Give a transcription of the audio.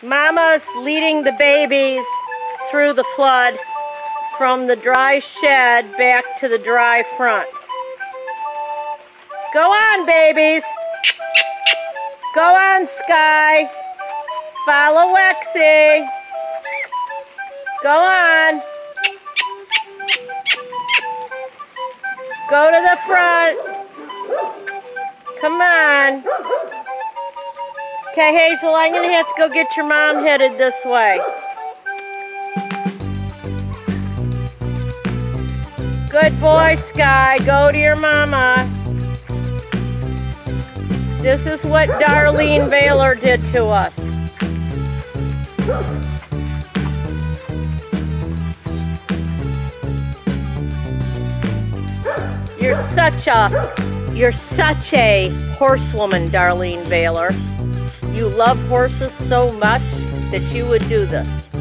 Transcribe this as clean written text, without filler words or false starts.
Mama's leading the babies through the flood from the dry shed back to the dry front. Go on, babies. Go on, Sky. Follow Wexy. Go on. Go to the front. Come on. Okay, Hazel, I'm going to have to go get your mom headed this way. Good boy, Sky. Go to your mama. This is what Darlene Baylor did to us. You're such a horsewoman, Darlene Baylor. You love horses so much that you would do this.